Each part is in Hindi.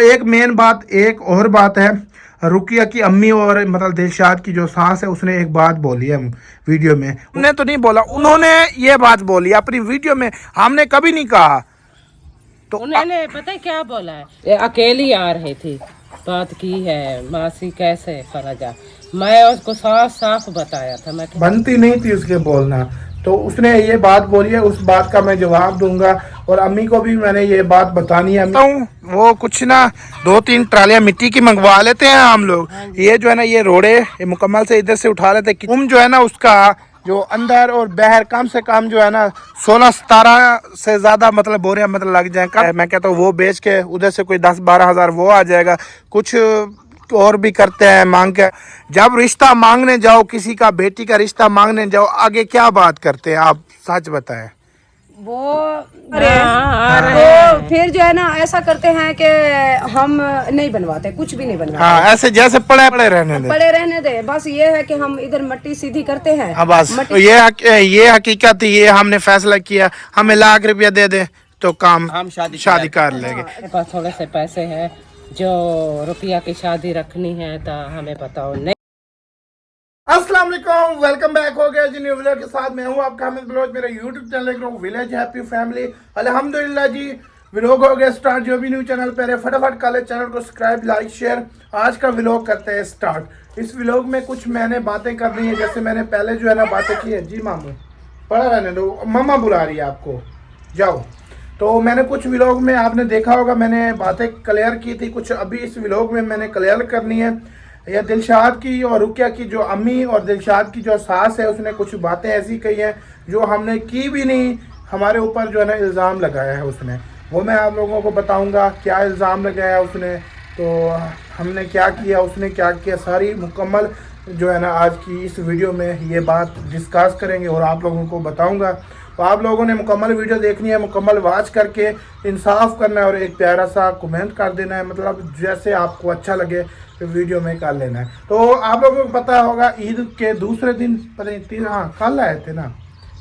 एक मेन बात, एक और बात है, रुकिया की अम्मी और मतलब दिलशाद की जो सास है उसने एक बात बोली है वीडियो में। उन्होंने तो नहीं बोला, उन्होंने ये बात बोली अपनी वीडियो में, हमने कभी नहीं कहा। तो उन्होंने पता है क्या बोला है, ये अकेली आ रही थी, बात की है मासी कैसे करा जा। मैं उसको साफ साफ बताया था, मैं बनती नहीं थी उसके बोलना, तो उसने ये बात बोली है, उस बात का मैं जवाब दूंगा। और अम्मी को भी मैंने ये बात बतानी है। वो कुछ ना 2-3 ट्रालियां मिट्टी की मंगवा लेते हैं हम लोग। ये जो है ना, ये रोड़े ये मुकम्मल से इधर से उठा लेते हैं। जो है ना उसका जो अंदर और बाहर कम से कम जो है ना 16-17 से ज्यादा मतलब बोरियां मतलब लग जाए। मैं कहता हूँ वो बेच के उधर से कोई 10-12 हजार वो आ जाएगा। कुछ और भी करते हैं मांग के। जब रिश्ता मांगने जाओ, किसी का बेटी का रिश्ता मांगने जाओ, आगे क्या बात करते हैं आप सच बताएं। वो तो फिर जो है ना ऐसा करते हैं कि हम नहीं बनवाते, कुछ भी नहीं बनवाते। हाँ, ऐसे जैसे पड़े पड़े रहने दे, पड़े रहने दे। बस ये है कि हम इधर मट्टी सीधी करते हैं। हाँ बस तो ये हकीकत ही, ये हमने फैसला किया, हमें लाख रुपया दे दे तो काम हम शादी कर लेंगे। मेरे पास थोड़े से पैसे हैं, जो रुकिया की शादी रखनी है तो हमें बताओ। नहीं, अस्सलाम वालेकुम, वेलकम बैक हो गया जी न्यू वीडियो के साथ। मैं हूं आपका हामिद बलोच, मेरा यूट्यूब चैनल देख रहा हूं विलेज हैप्पी फैमिली। अल्हम्दुलिल्लाह जी, व्लॉग हो गया स्टार्ट। जो भी न्यू चैनल पर है फटाफट कर ले चैनल को सब्सक्राइब, लाइक, शेयर। आज का व्लॉग करते हैं स्टार्ट। इस व्लॉग में कुछ मैंने बातें करनी है, जैसे मैंने पहले जो है ना बातें की है। जी मामू पढ़ा रहने दो, मम्मा बुला रही है आपको, जाओ। तो मैंने कुछ व्लॉग में आपने देखा होगा, मैंने बातें क्लियर की थी, कुछ अभी इस व्लॉग में मैंने क्लियर करनी है। या दिलशाद की और रुकिया की जो अम्मी और दिलशाद की जो सास है, उसने कुछ बातें ऐसी कही हैं जो हमने की भी नहीं, हमारे ऊपर जो है ना इल्ज़ाम लगाया है उसने। वो मैं आप लोगों को बताऊंगा क्या इल्ज़ाम लगाया उसने, तो हमने क्या किया, उसने क्या किया, सारी मुकम्मल जो है ना आज की इस वीडियो में ये बात डिस्कस करेंगे और आप लोगों को बताऊंगा। तो आप लोगों ने मुकम्मल वीडियो देखनी है, मुकम्मल वॉच करके इंसाफ करना है और एक प्यारा सा कमेंट कर देना है, मतलब जैसे आपको अच्छा लगे तो वीडियो में कर लेना है। तो आप लोगों को पता होगा ईद के दूसरे दिन, पता नहीं हाँ कल आए थे ना,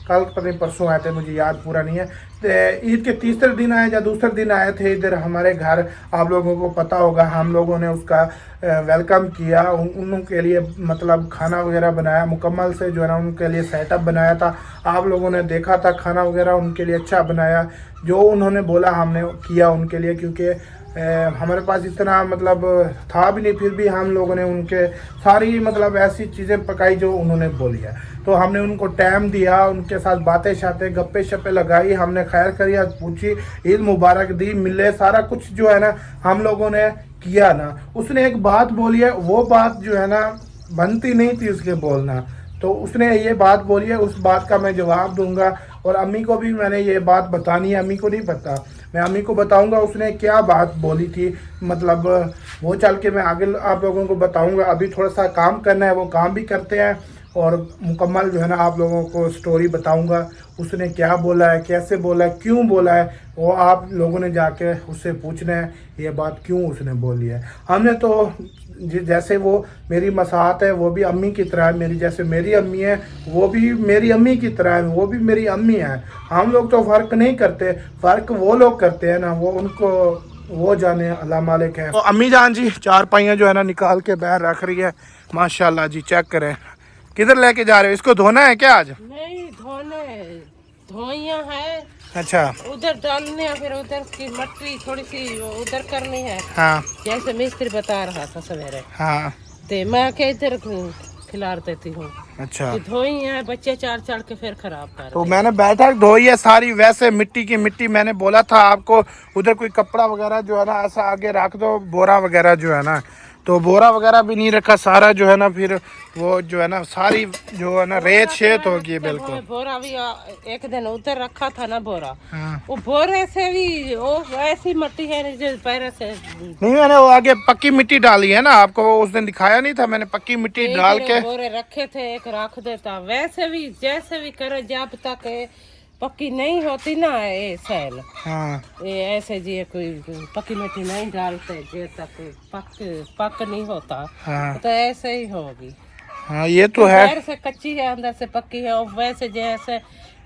कल पता नहीं परसों आए थे, मुझे याद पूरा नहीं है। तो ईद के तीसरे दिन आए या दूसरे दिन आए थे इधर हमारे घर। आप लोगों को पता होगा हम लोगों ने उसका वेलकम किया, उनके लिए मतलब खाना वगैरह बनाया, मुकम्मल से जो है ना उनके लिए सेटअप बनाया था। आप लोगों ने देखा था खाना वगैरह उनके लिए अच्छा बनाया, जो उन्होंने बोला हमने किया उनके लिए, क्योंकि हमारे पास इतना मतलब था भी नहीं, फिर भी हम लोगों ने उनके सारी मतलब ऐसी चीज़ें पकाई जो उन्होंने बोली है। तो हमने उनको टाइम दिया, उनके साथ बातें शातें गप्पे शप्पे लगाई, हमने खैर करिया पूछी, ईद मुबारक दी, मिले, सारा कुछ जो है ना हम लोगों ने किया ना। उसने एक बात बोली है, वो बात जो है ना बनती नहीं थी उसके बोलना, तो उसने ये बात बोली है, उस बात का मैं जवाब दूंगा। और अम्मी को भी मैंने ये बात बतानी है, अम्मी को नहीं पता, मैं अम्मी को बताऊंगा उसने क्या बात बोली थी, मतलब वो चल के मैं आगे आप लोगों को बताऊंगा। अभी थोड़ा सा काम करना है, वो काम भी करते हैं और मुकम्मल जो है ना आप लोगों को स्टोरी बताऊंगा, उसने क्या बोला है, कैसे बोला है, क्यों बोला है, वो आप लोगों ने जाके उससे पूछना है ये बात क्यों उसने बोली है। हमने तो जैसे वो मेरी मसाहत है, वो भी अम्मी की तरह है, मेरी जैसे मेरी अम्मी है वो भी मेरी अम्मी की तरह है, वो भी मेरी अम्मी है। हम लोग तो फ़र्क नहीं करते, फ़र्क वो लोग करते हैं ना, वो उनको वो जाने, अल्लाह मालिक है। तो अम्मी जान जी चार पाइयाँ जो है ना निकाल के बाहर रख रही है, माशाल्लाह जी, चेक करें। किधर लेके जा रहे हो, इसको धोना है क्या आज? नहीं धोने, धोइया है, अच्छा, उधर डालने हैं, फिर उधर की मट्टी थोड़ी सी उधर करनी है। हाँ जैसे मिस्त्री बता रहा था सवेरे, हाँ, ते मैं के इधर खिला देती हूँ। अच्छा। कि धोई है, बच्चे चार चढ़ के फिर खराब कर तो देते। मैंने बैठक धोई है सारी, वैसे मिट्टी की मिट्टी। मैंने बोला था आपको उधर कोई कपड़ा वगैरह जो है ना ऐसा आगे रख दो, बोरा वगैरह जो है ना, तो बोरा वगैरह भी नहीं रखा, सारा जो है ना फिर वो जो है ना सारी जो है ना रेत शेत होगी बिल्कुल। बोरा भी एक दिन उधर रखा था ना बोरा, हाँ। वो बोरे से भी वो ऐसी मिट्टी है जो पैर से नहीं, मैंने वो आगे पक्की मिट्टी डाली है ना, आपको वो उस दिन दिखाया नहीं था, मैंने पक्की मिट्टी डाल के बोरे रखे थे, एक रख देता। वैसे भी जैसे भी करे, जब तक पक्की नहीं होती ना ये सैल, हाँ ये ऐसे जी कोई पक्की मिट्टी नहीं डालते, जब तक पक नहीं होता। हाँ तो ऐसे ही होगी। हाँ, ये तो है। बाहर से कच्ची है, अंदर से पक्की है, और वैसे जैसे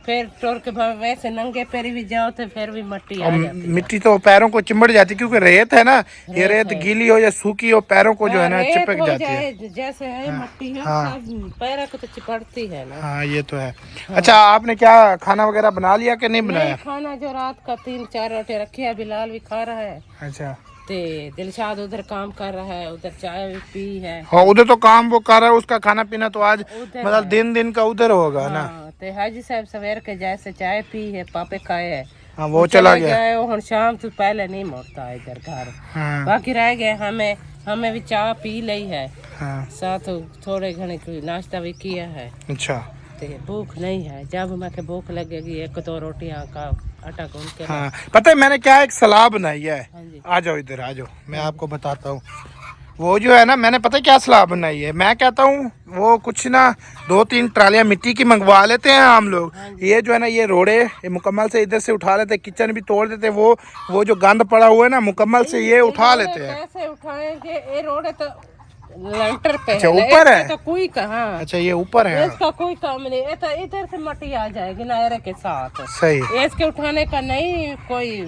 फिर टोर के वैसे नंगे पैरी भी जाओ तो फिर भी मिट्टी आ और जाती है। मिट्टी तो पैरों को चिमड़ जाती है क्योंकि रेत है ना, ये रेत गीली हो या सूखी हो पैरों को जो है ना रेत चिपक हो जाती है। जाए जैसे है मिट्टी है हाँ। सब पैरों को तो चिपड़ती है ना। हाँ ये तो है। अच्छा आपने क्या खाना वगैरह बना लिया कि नहीं नहीं, बनाया? खाना जो रात का 3-4 रोटी रखी है, बिलाल भी खा रहा है, अच्छा ते दिलशाद उधर काम कर रहा है, उधर चाय भी पी है। हाँ, उधर तो काम वो कर रहा है, उसका खाना पीना तो आज उधर मतलब है। दिन दिन का उधर होगा ना। हाँ, ते हाजी साहब सवेर के जैसे चाय पी है, पापे खाए है, हाँ वो चला गया। गए और शाम से पहले नहीं मोड़ता है इधर घर। हाँ बाकी रह गए हमें, हमें भी चाय पी ली है, हाँ साथ थोड़े घने नाश्ता भी किया है। अच्छा ते भूख नहीं है, जब मैं के भूख लगेगी 1-2 रोटियां का आटा गूंद के हाँ पता है मैंने क्या एक सलाह बनाई है। हाँ जी। आ जाओ इधर आ जाओ, मैं आपको बताता हूँ। वो जो है ना मैंने पता है क्या सलाह बनाई है, मैं कहता हूँ वो कुछ ना 2-3 ट्रालियां मिट्टी की मंगवा लेते हैं हम लोग। ये जो है ना ये रोड़े ये मुकम्मल से इधर से उठा लेते हैं, किचन भी तोड़ देते हैं, वो जो गंद पड़ा हुआ है ना मुकम्मल से ये उठा लेते हैं। कैसे उठाएंगे, ये रोड तो लेंटर पे अच्छा, है ना, ऊपर है? इसका तो कोई कहाँ, अच्छा ये ऊपर है। इसका कोई काम नहीं, ये तो इधर से मट्टी आ जाएगी नायरे के साथ, सही। इसके उठाने का नहीं कोई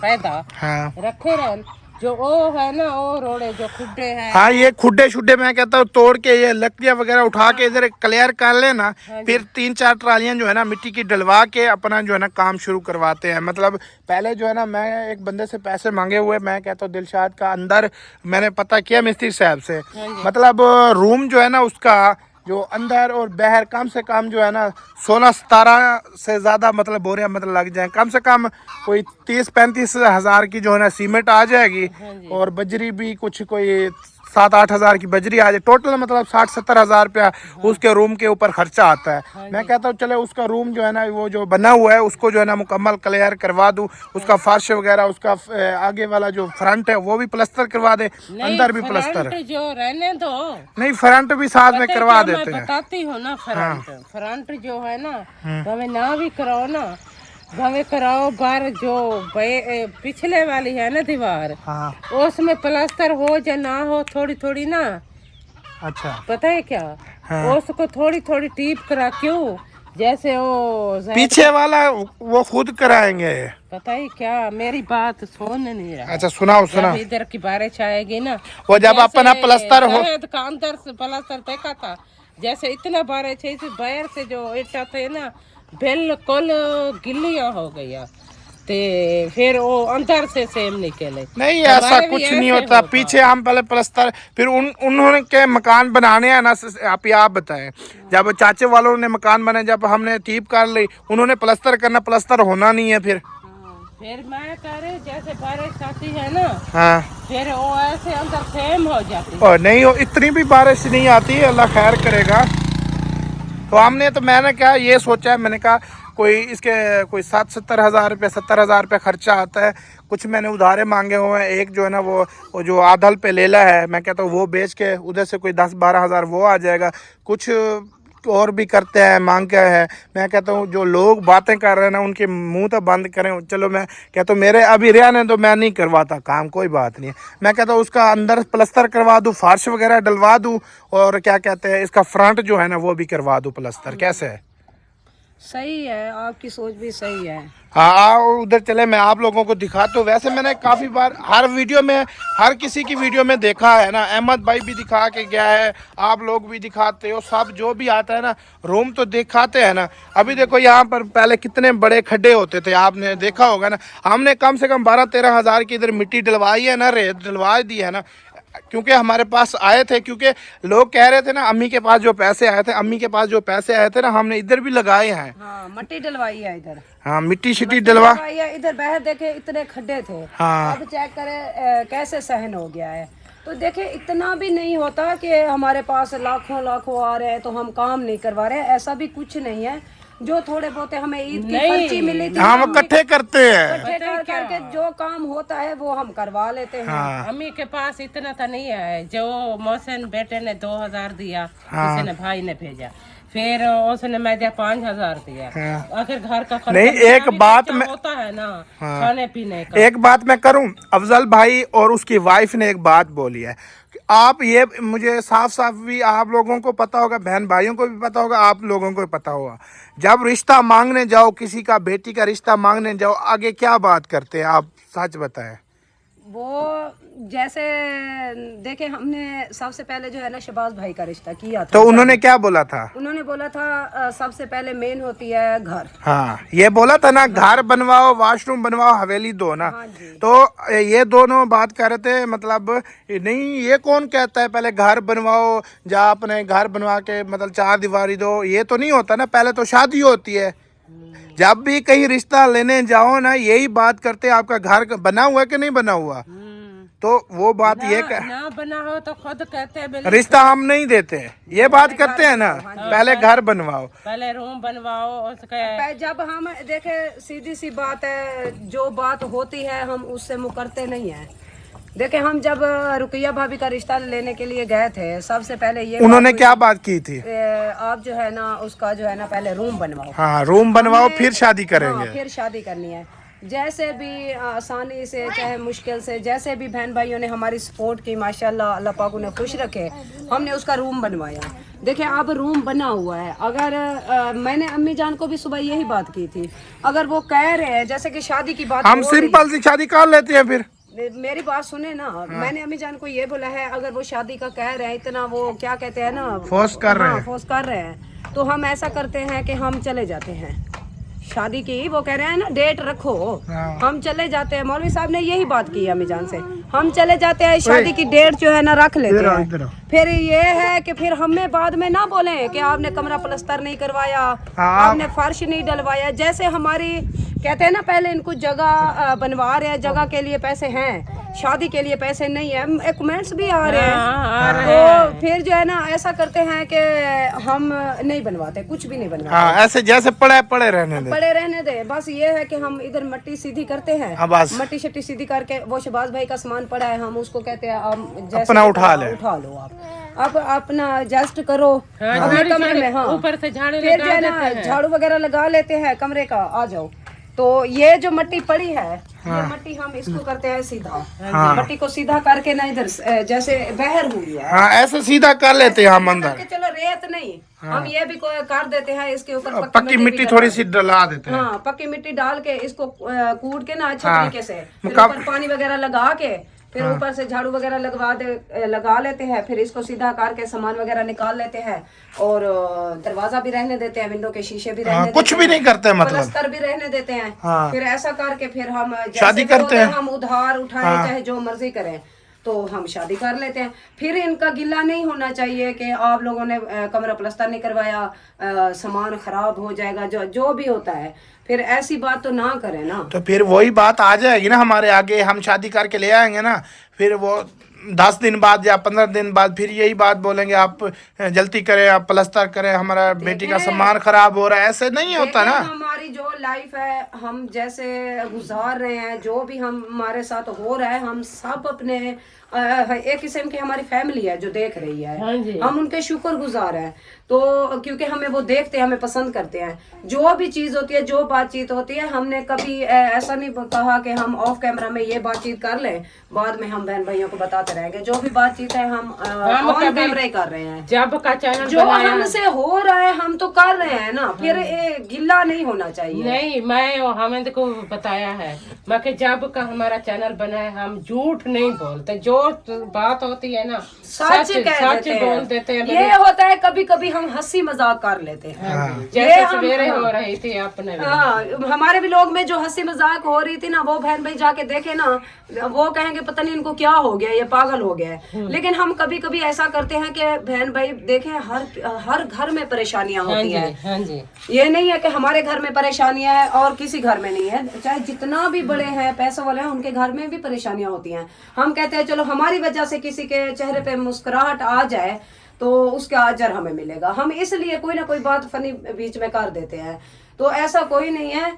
फायदा। हाँ रखे रहन जो वो है ना, वो रोड़े जो खुड्डे हैं। हाँ ये खुड्डे शुड्डे मैं कहता हूँ तोड़ के ये लकड़ियाँ वगैरह उठा के इधर क्लियर कर लेना, फिर 3-4 ट्रालियां जो है ना मिट्टी की डलवा के अपना जो है ना काम शुरू करवाते हैं। मतलब पहले जो है ना मैं एक बंदे से पैसे मांगे हुए, मैं कहता हूँ दिलशाद का अंदर मैंने पता किया मिस्त्री साहब से, मतलब रूम जो है ना उसका जो अंदर और बाहर कम से कम जो है ना 16-17 से ज़्यादा मतलब बोरियां मतलब लग जाए, कम से कम कोई 30-35 हज़ार की जो है ना सीमेंट आ जाएगी और बजरी भी कुछ कोई 7-8 हज़ार की बजरी आ जाए, टोटल मतलब 60-70 हज़ार रुपया उसके रूम के ऊपर खर्चा आता है। मैं कहता हूँ चले उसका रूम जो है ना वो जो बना हुआ है उसको जो है ना मुकम्मल क्लियर करवा दूँ, उसका फर्श वगैरह उसका आगे वाला जो फ्रंट है वो भी प्लास्टर करवा दे, अंदर भी प्लास्टर। फ्रंट जो रहने दो, नहीं फ्रंट भी साथ में करवा मैं देते हैं। बताती हूँ ना, फ्रंट जो है ना हमें ना भी कराओ ना, हमें कराओ बार जो पिछले वाली है ना दीवार, हाँ उसमें प्लास्टर हो या ना हो थोड़ी थोड़ी ना, अच्छा पता है क्या, उसको थोड़ी थोड़ी टीप करा, क्यों जैसे वो पीछे वाला वो खुद कराएंगे। पता है क्या, मेरी बात सुन नहीं रहा। अच्छा सुनाओ सुनाओ। जब इधर की बारिश आएगी ना, वो जब अपना प्लास्टर हो, का अंदर से प्लास्टर देखा था, जैसे इतना बारिश है, इस बाहर से जो ईटा थे ना बिल्कुल गिल्लियां हो गया, ते फिर वो अंदर से सेम निकले। नहीं ऐसा कुछ नहीं होता, पीछे हम पहले प्लास्टर फिर उन्होंने के मकान बनाने हैं ना, आप बताएं जब चाचे वालों ने मकान बनाए, जब हमने टीप कर ली उन्होंने प्लास्टर करना, प्लास्टर होना नहीं है फिर मैं कह रही जैसे बारिश आती है ना, हाँ फिर वो ऐसे अंदर सेम हो जाती है। और नहीं हो इतनी भी बारिश नहीं आती, अल्लाह खैर करेगा। तो हमने तो मैंने क्या ये सोचा है, मैंने कहा कोई इसके कोई 60-70 हज़ार रुपये 70 हज़ार रुपये खर्चा आता है, कुछ मैंने उधारे मांगे हुए हैं, एक जो है ना वो जो आधल पे लेला है, मैं कहता हूँ वो बेच के उधर से कोई 10-12 हज़ार वो आ जाएगा, कुछ और भी करते हैं मांग के है। मैं कहता हूँ जो लोग बातें कर रहे हैं ना उनके मुंह तो बंद करें। चलो मैं कहता हूँ मेरे अभी रहने तो मैं नहीं करवाता काम, कोई बात नहीं है, मैं कहता हूँ उसका अंदर प्लास्टर करवा दूँ, फर्श वगैरह डलवा दूँ, और क्या कहते हैं इसका फ्रंट जो है ना वो भी करवा दूँ प्लास्टर। कैसे है? सही है, आपकी सोच भी सही है। हाँ आओ उधर चले, मैं आप लोगों को दिखाता हूँ। वैसे मैंने काफ़ी बार हर वीडियो में हर किसी की वीडियो में देखा है ना, अहमद भाई भी दिखा के गया है, आप लोग भी दिखाते हो, सब जो भी आता है ना रूम तो दिखाते हैं ना। अभी देखो यहाँ पर पहले कितने बड़े खड्डे होते थे, आपने देखा होगा ना, हमने कम से कम 12-13 हज़ार की इधर मिट्टी डलवाई है ना, रेत डलवा दी है ना, क्योंकि हमारे पास आए थे, क्योंकि लोग कह रहे थे ना अम्मी के पास जो पैसे आए थे, अम्मी के पास जो पैसे आए थे ना हमने इधर भी लगाए हैं। हाँ मट्टी डलवाई है इधर, हाँ मिट्टी शिट्टी डलवा, इधर बाहर देखे इतने खड्डे थे। हाँ अब चेक करे कैसे सहन हो गया है। तो देखे इतना भी नहीं होता कि हमारे पास लाखों लाखों आ रहे हैं तो हम काम नहीं करवा रहे हैं, ऐसा भी कुछ नहीं है। जो थोड़े बहुत हमें ईद की पर्ची मिली थी, हम इकट्ठे करते हैं, इकट्ठे कर करके जो काम होता है वो हम करवा लेते हैं। हाँ। अम्मी के पास इतना तो नहीं है, जो मोहसिन बेटे ने 2000 दिया, किसी ने भाई ने भेजा, फिर उसने मुझे 5000 दिया। आखिर घर का खर्चा नहीं एक बात में होता है ना, खाने पीने का। एक बात मैं करूं, अफजल भाई और उसकी वाइफ ने एक बात बोली है कि आप ये मुझे साफ साफ भी आप लोगों को पता होगा, बहन भाइयों को भी पता होगा, आप लोगों को भी पता होगा, जब रिश्ता मांगने जाओ, किसी का बेटी का रिश्ता मांगने जाओ, आगे क्या बात करते हैं आप सच बताएं। वो जैसे देखे हमने सबसे पहले जो है ना शहबाज भाई का रिश्ता किया था, तो उन्होंने क्या बोला था? उन्होंने बोला था सबसे पहले मेन होती है घर। हाँ, ये बोला था ना, घर बनवाओ, वॉशरूम बनवाओ, हवेली दो ना। हाँ जी। तो ये दोनों बात कर रहे थे, मतलब नहीं, ये कौन कहता है पहले घर बनवाओ, जा अपने घर बनवा के मतलब चार दीवारी दो, ये तो नहीं होता ना, पहले तो शादी होती है। जब भी कहीं रिश्ता लेने जाओ ना, यही बात करते हैं, आपका घर बना हुआ है कि नहीं बना हुआ। तो वो बात ये ना बना हो तो खुद कहते हैं बिल्कुल रिश्ता हम नहीं देते, ये बात करते हैं ना, पहले घर बनवाओ, पहले रूम बनवाओ, उसके जब हम देखे सीधी सी बात है, जो बात होती है हम उससे मुकरते नहीं है। देखे हम जब रुकैया भाभी का रिश्ता लेने के लिए गए थे, सबसे पहले ये उन्होंने क्या बात की थी? आप जो है ना उसका जो है ना पहले रूम बनवाओ। हाँ, रूम बनवाओ फिर शादी करेंगे। हाँ, फिर शादी करनी है। जैसे भी आसानी से चाहे मुश्किल से, जैसे भी बहन भाइयों ने हमारी सपोर्ट की, माशाल्लाह, अल्लाह पाक उन्हें खुश रखे, हमने उसका रूम बनवाया। देखिए अब रूम बना हुआ है। अगर मैंने अम्मी जान को भी सुबह यही बात की थी, अगर वो कह रहे हैं जैसे कि शादी की बात हम हो रही है, सिंपल सी शादी कर लेते हैं फिर। मेरी बात सुने ना। मैंने अम्मी जान को ये बोला है, अगर वो शादी का कह रहे हैं, इतना वो क्या कहते हैं ना, फोर्स कर रहे हैं। फोर्स कर रहे हैं, तो हम ऐसा करते हैं कि हम चले जाते हैं शादी की। वो कह रहे हैं ना डेट रखो, हम चले जाते हैं। मौलवी साहब ने यही बात की अम्मी जान से, हम चले जाते हैं, शादी की डेट जो है ना रख लेते हैं। फिर ये है कि फिर हमें बाद में ना बोले कि आपने कमरा प्लस्तर नहीं करवाया, आपने फर्श नहीं डलवाया। जैसे हमारी कहते हैं ना, पहले इनको जगह बनवा रहे हैं, जगह के लिए पैसे हैं, शादी के लिए पैसे नहीं है, कमेंट्स भी आ रहे हैं। तो फिर जो है ना ऐसा करते हैं कि हम नहीं बनवाते, कुछ भी नहीं बनवाते। हाँ, ऐसे जैसे पड़े रहने दे। बस ये है कि हम इधर मट्टी सीधी करते हैं। हाँ, बस मट्टी शट्टी सीधी करके, वो शहबाज भाई का सामान पड़ा है, हम उसको कहते हैं आप जैसे अपना उठा लो आप अपना एडजस्ट करो अपने कमरे में। हाँ, ऊपर से झाड़ू फिर जो है ना झाड़ू वगैरह लगा लेते हैं कमरे का, आ जाओ। तो ये जो मट्टी पड़ी है, ये मट्टी हम इसको करते हैं सीधा। मट्टी को सीधा करके ना इधर जैसे बहर हुई है, हाँ, ऐसे सीधा कर लेते हैं हम अंदर। चलो रेत नहीं, हम ये भी कर देते हैं, इसके ऊपर पक्की मिट्टी थोड़ी सी डला देते हैं। हाँ, पक्की मिट्टी डाल के इसको कूट के ना अच्छे तरीके से, फिर ऊपर पानी वगैरह लगा के, फिर ऊपर से झाड़ू वगैरह लगा लेते हैं। फिर इसको सीधा करके सामान वगैरह निकाल लेते हैं, और दरवाजा भी रहने देते हैं, विंडो के शीशे भी रहने देते हैं, कुछ भी नहीं करते, मतलब प्लास्टर भी रहने देते हैं। फिर ऐसा करके फिर हम शादी करते हैं। हम उधार उठाए चाहे जो मर्जी करें, तो हम शादी कर लेते हैं। फिर इनका गिला नहीं होना चाहिए कि आप लोगों ने कमरा प्लास्टर नहीं करवाया, सामान खराब हो जाएगा, जो भी होता है, फिर ऐसी बात तो ना करें ना। तो फिर वही बात आ जाएगी ना हमारे आगे, हम शादी करके ले आएंगे ना, फिर वो 10 दिन बाद या 15 दिन बाद फिर यही बात बोलेंगे, आप जल्दी करें, आप प्लास्टर करें, हमारा बेटी का सामान खराब हो रहा है। ऐसे नहीं होता ना। हमारी जो लाइफ है, हम जैसे गुजार रहे हैं, जो भी हमारे साथ हो रहा है, हम सब अपने एक किस्म की हमारी फैमिली है जो देख रही है। हम उनके शुक्रगुजार हैं। तो क्योंकि हमें वो देखते हैं, हमें पसंद करते हैं, जो भी चीज होती है, जो बातचीत होती है, हमने कभी ऐसा नहीं कहा कि हम ऑफ कैमरा में ये बातचीत कर लें, बाद में हम बहन भाइयों को बताते रहेंगे। जो भी बातचीत है हम ऑन कैमरा ही कर रहे हैं। जब का चैनल जो हमसे हो रहा है हम तो कर रहे हैं ना, फिर गिल्ला नहीं होना चाहिए। नहीं, मैं हमें को बताया है, मैं कि जब का हमारा चैनल बना है, हम झूठ नहीं बोलते, जो बात होती है ना सच बोल देते हैं। ये होता है कभी कभी हम हंसी मजाक कर लेते हैं। जैसे सवेरे हो रही थी अपने हमारे भी लोग में जो हंसी मजाक हो रही थी ना, वो बहन भाई जाके देखे ना, वो कहेंगे पता नहीं इनको क्या हो गया, ये पागल हो गया है। लेकिन हम कभी कभी ऐसा करते हैं कि बहन भाई देखें, हर घर में परेशानियां होती हैं। ये नहीं है कि हमारे घर में परेशानियां है और किसी घर में नहीं है। चाहे जितना भी बड़े हैं, पैसे वाले हैं, उनके घर में भी परेशानियां होती हैं। हम कहते हैं चलो हमारी वजह से किसी के चेहरे पे मुस्कुराहट आ जाए तो उसका अजर हमें मिलेगा। हम इसलिए कोई ना कोई बात फनी बीच में कर देते हैं। तो ऐसा कोई नहीं है,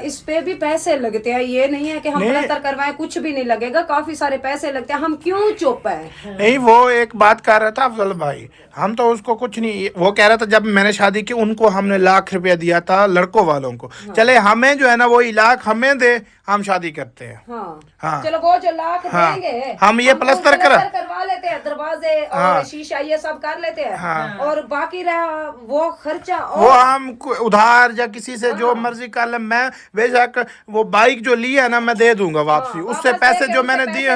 इस पे भी पैसे लगते हैं। ये नहीं है कि हम प्लास्टर करवाएं, कुछ भी नहीं लगेगा, काफी सारे पैसे लगते हैं। हम क्यों चुप है? नहीं, वो एक बात कर रहा था अफजल भाई, हम तो उसको कुछ नहीं, वो कह रहा था जब मैंने शादी की उनको हमने लाख रुपया दिया था लड़कों वालों को। चले हमें जो है ना वो लाख हमें दे, हम शादी करते हैं। हाँ, चलो वो जो लाख देंगे, हम ये प्लास्टर करवा लेते लेते हैं, दरवाजे और शीशा ये सब कर लेते हैं, और बाकी रहा वो खर्चा वो हम उधार या किसी से जो मर्जी कर ले। मैं बेशक वो बाइक जो ली है ना मैं दे दूंगा वापसी, उससे पैसे जो मैंने दिए।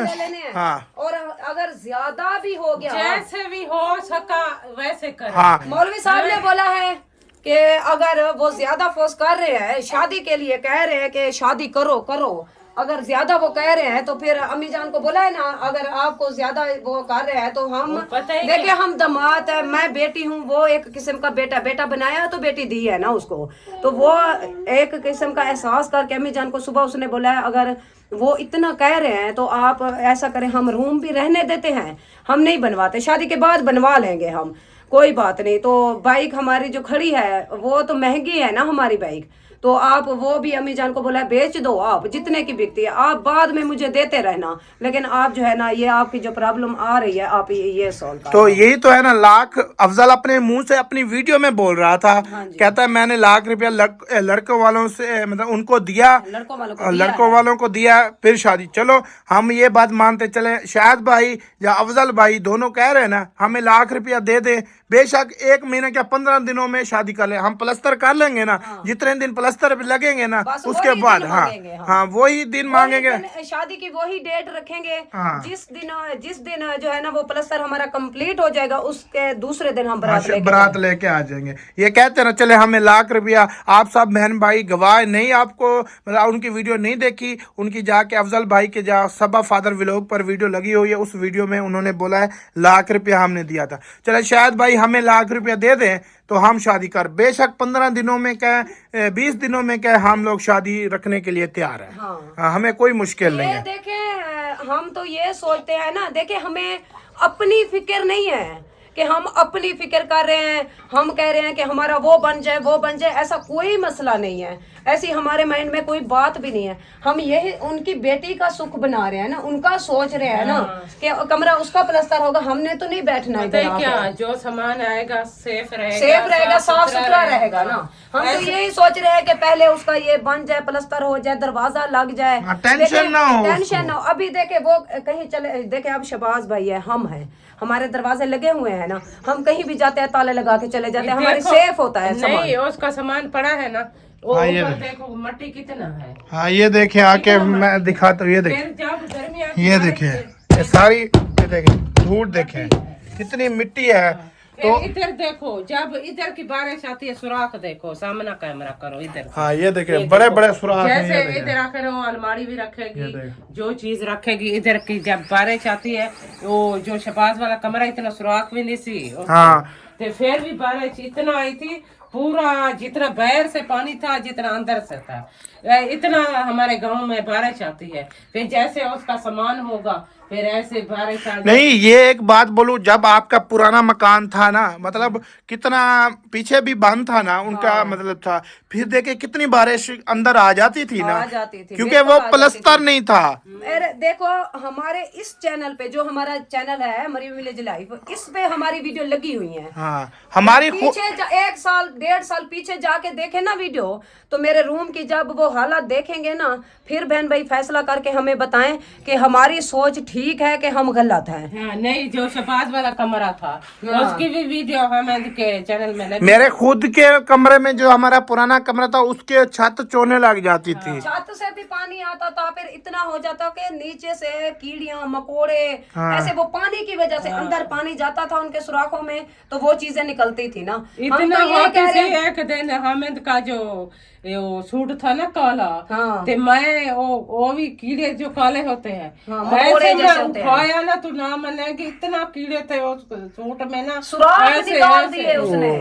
हाँ, और अगर ज्यादा भी हो गया, जैसे भी हो सका वैसे करें। हाँ, मौलवी साहब ने बोला है कि अगर वो ज्यादा फोर्स कर रहे हैं, शादी के लिए कह रहे हैं कि शादी करो करो, अगर ज्यादा वो कह रहे हैं तो फिर अम्मी जान को बोला है ना, अगर आपको ज्यादा वो कर रहे हैं तो हम देखिए, हम दामाद है, मैं बेटी हूँ, वो एक किस्म का बेटा बनाया तो बेटी दी है ना उसको, तो वो एक किस्म का एहसास करके अम्मी जान को सुबह उसने बोला है अगर वो इतना कह रहे हैं तो आप ऐसा करें, हम रूम भी रहने देते हैं, हम नहीं बनवाते, शादी के बाद बनवा लेंगे हम, कोई बात नहीं। तो बाइक हमारी जो खड़ी है वो तो महंगी है ना हमारी बाइक, तो आप वो भी अम्मी जान को बोला है बेच दो, आप जितने की बिकती है आप बाद में मुझे देते रहना, लेकिन आप जो है ना ये आपकी जो प्रॉब्लम आ रही है आप ये सॉल्व कर। तो यही तो है ना लाख। अफजल अपने मुंह से अपनी वीडियो में बोल रहा था, कहता है मैंने लाख रुपया लड़कों वालों से मतलब उनको दिया, लड़कों वालों को दिया फिर शादी। चलो हम ये बात मानते चले, शायद भाई या अफजल भाई दोनों कह रहे हैं ना हमें लाख रुपया दे दे, बेशक 1 महीने क्या 15 दिनों में शादी कर ले, हम प्लस्तर कर लेंगे ना, जितने दिन प्लस्तर लगेंगे ना उसके बाद हाँ वही दिन मांगेंगे, शादी की वही डेट रखेंगे, जिस दिन जो है ना वो प्लस्तर हमारा कंप्लीट हो जाएगा उसके दूसरे दिन हम बारात लेके आ जाएंगे। ये कहते हैं ना चले हमें लाख रुपया, आप सब बहन भाई गवाह नहीं, आपको मतलब उनकी वीडियो नहीं देखी, उनकी जाके अफजल भाई के जहाँ सबा फादर व्लॉग पर वीडियो लगी हुई है, उस वीडियो में उन्होंने बोला है लाख रुपया हमने दिया था। चले शायद भाई हमें लाख रुपया दे दें तो हम शादी कर, बेशक 15 दिनों में क्या 20 दिनों में क्या हम लोग शादी रखने के लिए तैयार है। हमें कोई मुश्किल नहीं है। देखें हम तो ये सोचते हैं ना, देखें हमें अपनी फिक्र नहीं है कि हम अपनी फिक्र कर रहे हैं, हम कह रहे हैं कि हमारा वो बन जाए, ऐसा कोई मसला नहीं है, ऐसी हमारे माइंड में कोई बात भी नहीं है। हम यही उनकी बेटी का सुख बना रहे हैं ना, उनका सोच रहे हैं ना कि कमरा उसका प्लस्तर होगा, हमने तो नहीं बैठना इधर क्या जो सामान आएगा सेफ रहेगा, साफ सुथरा रहेगा ना। हम तो यही सोच रहे हैं कि पहले उसका ये बन जाए, प्लस्तर हो जाए, दरवाजा लग जाए, टेंशन ना हो। अभी देखे वो कहीं चले, देखे अब शबाज भाई है, हम हैं, हमारे दरवाजे लगे हुए हैं ना, हम कहीं भी जाते हैं ताले लगा के चले जाते हैं, हमारे सेफ होता है सामान। नहीं उसका सामान पड़ा है ना, देखो मट्टी कितना है। हाँ ये देखे आके मैं दिखाता हूँ, ये देखे, ये देखे ये सारी, ये देखे धूल देखे कितनी मिट्टी है। तो इधर देखो जब इधर की बारिश आती है सुराख देखो, सामना कैमरा करो इधर। हाँ ये देखे बड़े बड़े सुराख, जैसे इधर आकर अलमारी भी रखेगी, जो चीज रखेगी इधर की, जब बारिश आती है वो जो शबाज वाला कमरा इतना सुराख भी नहीं सी। हाँ तो फिर भी बारिश इतना आई थी, पूरा जितना बाहर से पानी था जितना अंदर से था, इतना हमारे गांव में बारिश आती है। फिर जैसे उसका सामान होगा फिर ऐसे बारिश आ नहीं। ये एक बात बोलूं, जब आपका पुराना मकान था ना, मतलब कितना पीछे भी बंद था ना उनका, मतलब था, फिर देखे कितनी बारिश अंदर आ जाती थी ना, क्योंकि वो प्लस्तर नहीं था। देखो हमारे इस चैनल पे, जो हमारा चैनल है मरियम विलेज लाइफ, इस पे हमारी वीडियो लगी हुई है। हाँ हमारी पीछे 1 साल 1.5 साल पीछे जाके देखे ना वीडियो, तो मेरे रूम की जब वो हालात देखेंगे ना, फिर बहन भाई फैसला करके हमें बताएं कि हमारी सोच ठीक है कि हम गलत हैं। हाँ, नहीं जो शबाज वाला कमरा था उसकी भी वीडियो हमें के चैनल में लगी। मेरे खुद के कमरे में जो हमारा पुराना कमरा था उसके छत चोने लग जाती थी, छत से भी पानी आता था, फिर इतना हो जाता कि नीचे से कीड़ियां मकोड़े, ऐसे वो पानी की वजह से अंदर पानी जाता था उनके सुराखों में, तो वो चीजें निकलती थी ना। इतना एक दिन हामिद का जो सूट था ना काला, ते मैं वो भी कीड़े जो काले होते हैं, उठाया ना तो ना मनेगी, इतना कीड़े थे उस सूट में ना, सुराख निकाल दिए उसने।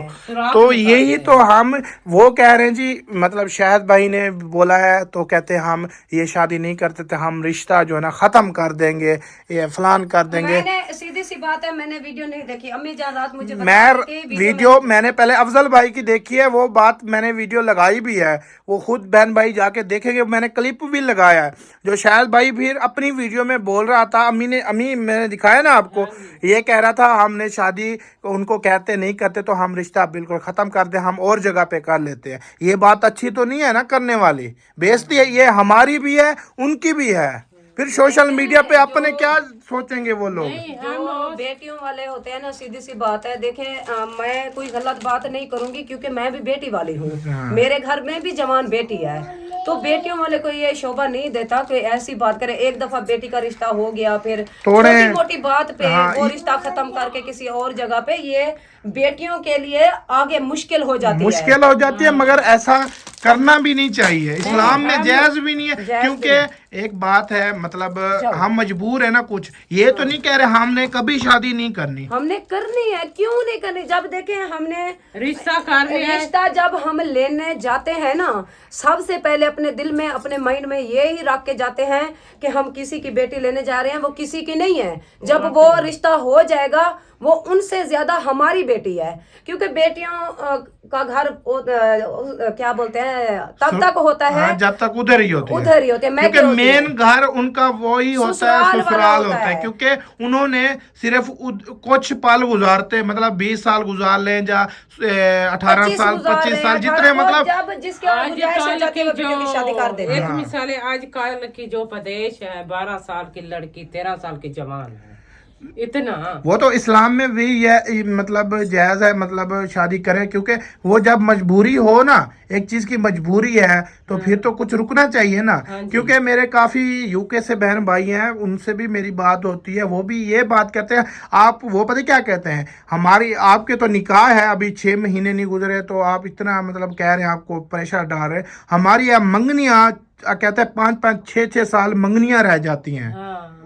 तो यही तो हम वो कह रहे हैं जी, मतलब शाहिद भाई ने बोला है तो कहते हैं हम ये शादी नहीं करते थे, हम रिश्ता जो है ना खत्म कर देंगे, ये फलान कर देंगे। मैंने सीधी सी बात है, मैंने वीडियो नहीं देखी, अम्मी जान रात मुझे वीडियो मैंने पहले अफजल भाई की देखी है, वो बात मैंने वीडियो लगाई भी है, वो खुद बहन भाई जाके देखेंगे, मैंने क्लिप भी लगाया है। जो शाहिद भाई फिर अपनी वीडियो में बोल रहा था, अम्मी मैंने दिखाया ना आपको, ये कह रहा था हमने शादी उनको कहते नहीं करते तो हम रिश्ता बिल्कुल खत्म कर दे, हम और जगह पे कर लेते हैं। ये बात अच्छी तो नहीं है ना करने वाली, बेइज्जती है, ये हमारी भी है उनकी भी है। फिर सोशल मीडिया पे अपने क्या सोचेंगे वो लोग? जो बेटियों वाले होते हैं ना, सीधी सी बात है, देखें मैं कोई गलत बात नहीं करूंगी क्योंकि मैं भी बेटी वाली हूँ, मेरे घर में भी जवान बेटी है, तो बेटियों वाले को ये शोभा नहीं देता कि ऐसी बात करे। एक दफा बेटी का रिश्ता हो गया, फिर छोटी मोटी बात पे वो रिश्ता खत्म करके किसी और जगह पे, ये बेटियों के लिए आगे मुश्किल हो जाती है। मुश्किल हो जाती है, मगर ऐसा करना भी नहीं चाहिए, इस्लाम में जायज भी नहीं है। क्योंकि एक बात है, मतलब हम मजबूर है ना कुछ, ये तो नहीं कह रहे हमने कभी शादी नहीं करनी, हमने करनी है, क्यों नहीं करनी। जब देखें हमने रिश्ता जब हम लेने जाते हैं ना, सबसे पहले अपने दिल में, अपने माइंड में ये ही रख के जाते हैं कि हम किसी की बेटी लेने जा रहे हैं, वो किसी की नहीं है। जब वो रिश्ता हो जाएगा, वो उनसे ज्यादा हमारी बेटी है, क्योंकि बेटियों का घर क्या बोलते हैं तब तक होता है, हाँ, जब तक उधर ही होते हैं। मैं क्योंकि मेन घर उनका वही होता है, ससुराल होता है। क्योंकि उन्होंने सिर्फ कुछ पल गुजारते, मतलब 20 साल गुजार लें या 18 साल 25 साल जितने, मतलब शादी कर दे। एक मिसाल है, आजकल की जो प्रदेश है, 12 साल की लड़की 13 साल की जवान है, इतना वो तो इस्लाम में भी ये मतलब जायज है, मतलब शादी करें, क्योंकि वो जब मजबूरी हो ना, एक चीज की मजबूरी है तो फिर तो कुछ रुकना चाहिए ना। क्योंकि मेरे काफी यूके से बहन भाई हैं, उनसे भी मेरी बात होती है, वो भी ये बात कहते हैं, आप वो पता क्या कहते हैं, हमारी आपके तो निकाह है, अभी 6 महीने नहीं गुजरे तो आप इतना मतलब कह रहे हैं, आपको प्रेशर डाल रहे हैं। हमारी यहाँ मंगनियाँ कहते हैं 5-5 6-6 साल मंगनियाँ रह जाती हैं।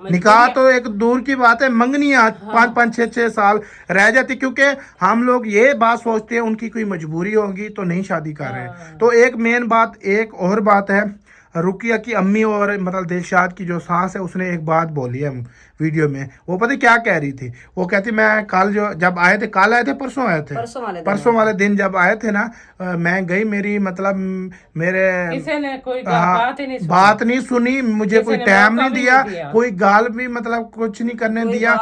निकाह तो एक दूर की बात है, मंगनियाँ 5-5 6-6 साल रह जाती, क्योंकि हम लोग ये बात सोचते हैं उनकी कोई मजबूरी होगी तो नहीं शादी कर रहे। तो एक मेन बात, एक और बात है, रुकिया की अम्मी और मतलब दिलशाद की जो सास है, उसने एक बात बोली है वीडियो में। वो पता क्या कह रही थी? वो कहती मैं कल जब आए थे, कल आए थे परसों आए थे, परसों वाले दिन जब आए थे ना, मैं गई, मेरी मतलब मेरे किसी ने कोई बात नहीं सुनी, मुझे कोई टाइम नहीं दिया, कोई गाल भी मतलब कुछ नहीं करने दिया।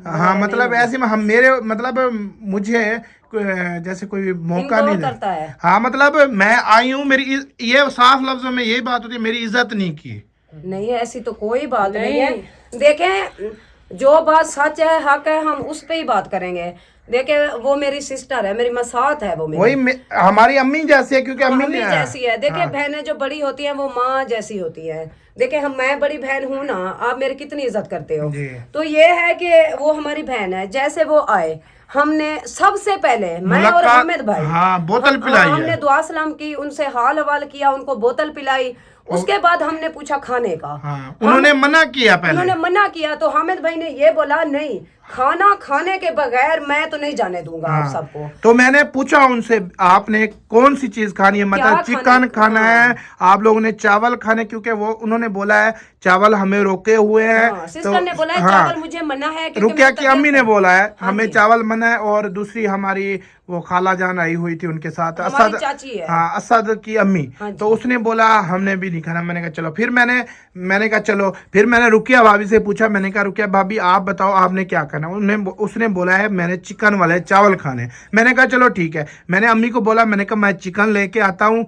हाँ, मतलब ऐसे में हम मेरे मतलब मुझे जैसे कोई मौका नहीं देता है। हाँ, मतलब मैं आई हूँ, मेरी ये साफ लफ्जों में यही बात होती है, मेरी इज्जत नहीं की। नहीं, ऐसी तो कोई बात नहीं है। देखें, जो बात सच है, हक है, हम उस पे ही बात करेंगे। देखे, वो मेरी सिस्टर है, मेरी मसात है, वो वही हमारी अम्मी जैसी है, क्योंकि अम्मी जैसी है। देखे, बहनें जो बड़ी होती हैं वो माँ जैसी होती है। देखे, मैं बड़ी बहन हूँ ना, आप मेरी कितनी इज्जत करते हो, तो ये है कि वो हमारी बहन है। जैसे वो आए, हमने सबसे पहले, मैं और हामिद भाई, बोतल पिलाई, हमने दुआ सलाम की, उनसे हाल हवाल किया, उनको बोतल पिलाई। उसके बाद हमने पूछा खाने का। उन्होंने मना किया, पहले उन्होंने मना किया, तो हामिद भाई ने ये बोला, नहीं, खाना खाने के बगैर मैं तो नहीं जाने दूंगा आप सबको। तो मैंने पूछा उनसे, आपने कौन सी चीज खानी है, मतलब चिकन खाना है, आप लोगों ने चावल खाने, क्योंकि वो उन्होंने बोला है चावल हमें रोके हुए हैं। सिस्टर ने बोला है चावल मुझे मना है, रुकिया की अम्मी ने बोला है हमें चावल मना है, और दूसरी हमारी वो खाला जान आई हुई थी उनके साथ, असद, चाची है, हाँ, असद की अम्मी, तो उसने बोला हमने भी नहीं खाना। मैंने कहा चलो, फिर मैंने कहा चलो, फिर मैंने रुकिया भाभी से पूछा, मैंने कहा रुकिया भाभी आप बताओ आपने क्या करना। उसने बोला है मैंने चिकन वाले चावल खाने। मैंने कहा चलो ठीक है। मैंने अम्मी को बोला, मैंने कहा मैं चिकन लेके आता हूँ,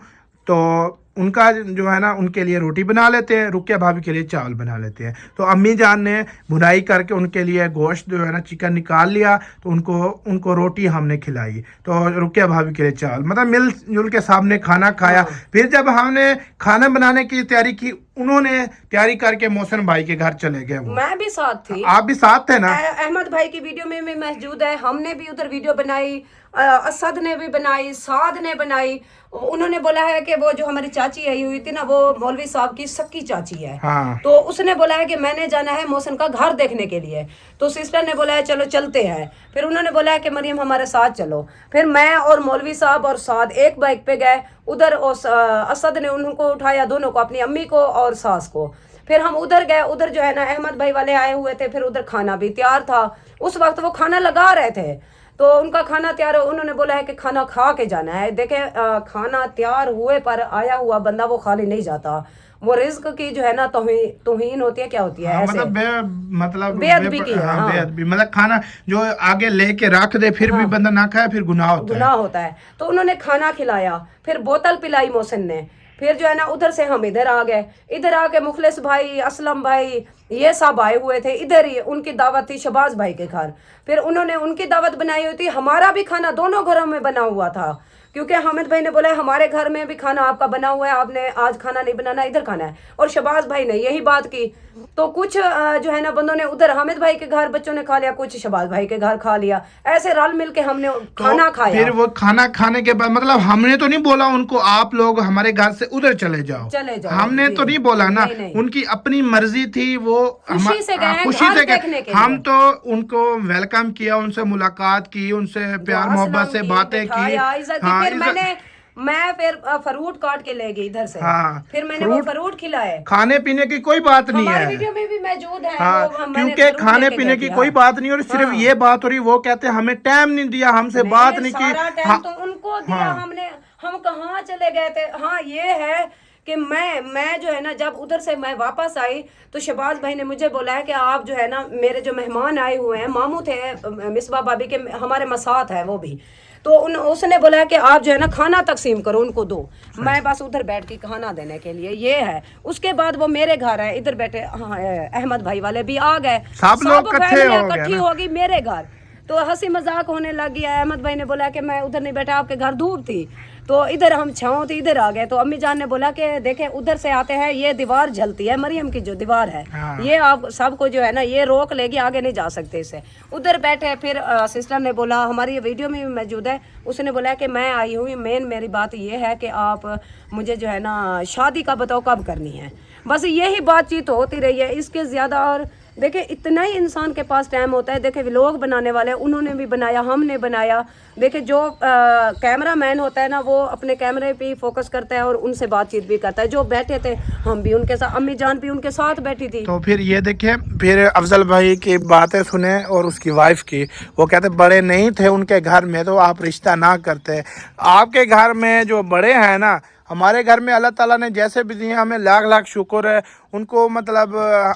तो उनका जो है ना, उनके लिए रोटी बना लेते हैं, रुकिया भाभी के लिए चावल बना लेते हैं। तो अम्मी जान ने भुनाई करके उनके लिए गोश्त जो है ना, चिकन निकाल लिया, तो उनको रोटी हमने खिलाई, तो रुकिया भाभी के लिए चावल, मतलब मिलजुल के सामने खाना खाया। फिर जब हमने खाना बनाने की तैयारी की, उन्होंने तैयारी करके मोहसिन भाई के घर चले गए। मैं भी साथ थी। आप भी साथ थे ना? अहमद भाई की वीडियो में भी मौजूद है, हमने भी उधर वीडियो बनाई, असद ने भी बनाई, साद ने बनाई। उन्होंने बोला है कि वो जो हमारी चाची आई हुई थी ना, वो मौलवी साहब की सक्की चाची है। तो उसने बोला है कि मैंने जाना है मोहसिन का घर देखने के लिए। तो सिस्टर ने बोला है चलो चलते हैं। फिर उन्होंने बोला है कि मरियम हमारे साथ चलो। फिर मैं और मौलवी साहब और साद एक बाइक पे गए उधर, असद ने उनको उठाया, दोनों को, अपनी अम्मी को और सास को। फिर हम उधर गए, उधर जो है ना अहमद भाई वाले आए हुए थे, फिर उधर खाना भी तैयार था। उस वक्त वो खाना लगा रहे थे, तो उनका खाना तैयार हो, उन्होंने बोला है कि खाना खा के जाना है। देखे, खाना तैयार हुए पर आया हुआ बंदा वो खाली नहीं जाता। वो रिज्क की जो है ना तौहीन होती है, क्या होती है, ऐसे मतलब बेअदबी की है। बेअदबी, मतलब खाना जो आगे लेके रख दे फिर भी बंदा ना खाए, फिर गुनाह होता है। तो उन्होंने खाना खिलाया, फिर बोतल पिलाई मोहसिन ने। फिर जो है ना उधर से हम इधर आ गए। इधर आके मुखलिस भाई, असलम भाई, ये सब आए हुए थे इधर ही, उनकी दावत थी शहबाज भाई के घर। फिर उन्होंने उनकी दावत बनाई हुई थी, हमारा भी खाना दोनों घरों में बना हुआ था, क्योंकि हामिद भाई ने बोला हमारे घर में भी खाना आपका बना हुआ है, आपने आज खाना नहीं बनाना, इधर खाना है। और शहबाज भाई ने यही बात की, तो कुछ जो है ना बंदों ने उधर हामिद भाई के घर बच्चों ने खा लिया, कुछ शहबाज भाई के घर खा लिया, ऐसे रल मिल के हमने खाना खाया। फिर वो खाना खाने के बाद मतलब हमने तो नहीं बोला उनको आप लोग हमारे घर से उधर चले जाओ, हमने तो नहीं बोला ना, उनकी अपनी मर्जी थी, वो खुशी से गए, खुशी से गए। हम तो उनको वेलकम किया, उनसे मुलाकात की, उनसे प्यार मोहब्बत से बातें की। फिर मैं फिर फ्रूट काट के ले गई इधर से। फिर मैंने वो फ्रूट खिलाए। खाने पीने की कोई बात नहीं है, वीडियो में भी मौजूद है। क्योंकि खाने पीने की कोई बात नहीं, और सिर्फ ये बात हो रही, वो कहते हैं हमें टाइम नहीं दिया, हमसे बात नहीं की। टाइम तो उनको दिया हमने, हम कहाँ चले गए थे। हाँ ये है कि मैं जो है ना जब उधर से मैं वापस आई तो शहबाज भाई ने मुझे बोला है कि आप जो है ना मेरे जो मेहमान आए हुए हैं, मामू थे मिसबा भाभी के, हमारे मसात है वो भी, तो उसने बोला कि आप जो है ना खाना तकसीम करो, उनको दो। मैं बस उधर बैठ के खाना देने के लिए, ये है। उसके बाद वो मेरे घर है, इधर बैठे अहमद भाई वाले भी आ गए, सब लोग इकट्ठी होगी मेरे घर, तो हंसी मजाक होने लग गया। अहमद भाई ने बोला कि मैं उधर नहीं बैठा, आपके घर धूप थी, तो इधर हम छाँव थी, इधर आ गए। तो अम्मी जान ने बोला कि देखे उधर से आते हैं, ये दीवार जलती है, मरियम की जो दीवार है, ये आप सबको जो है ना ये रोक लेगी, आगे नहीं जा सकते इसे। उधर बैठे, फिर सिस्टर ने बोला, हमारी ये वीडियो में भी मौजूद है, उसने बोला कि मैं आई हूँ, मेन मेरी बात ये है कि आप मुझे जो है ना शादी का बताओ कब करनी है। बस यही बातचीत होती रही है, इसके ज़्यादा। और देखिए इतना ही इंसान के पास टाइम होता है। देखिए व्लॉग बनाने वाले उन्होंने भी बनाया, हमने बनाया। देखिए जो कैमरा मैन होता है ना वो अपने कैमरे पे फोकस करता है और उनसे बातचीत भी करता है। जो बैठे थे हम भी उनके साथ, अम्मी जान भी उनके साथ बैठी थी। तो फिर ये देखिए, फिर अफजल भाई की बातें सुने और उसकी वाइफ की, वो कहते बड़े नहीं थे उनके घर में तो आप रिश्ता ना करते। आपके घर में जो बड़े हैं ना, हमारे घर में अल्लाह ताला ने जैसे भी दिए हमें लाख लाख शुक्र है उनको, मतलब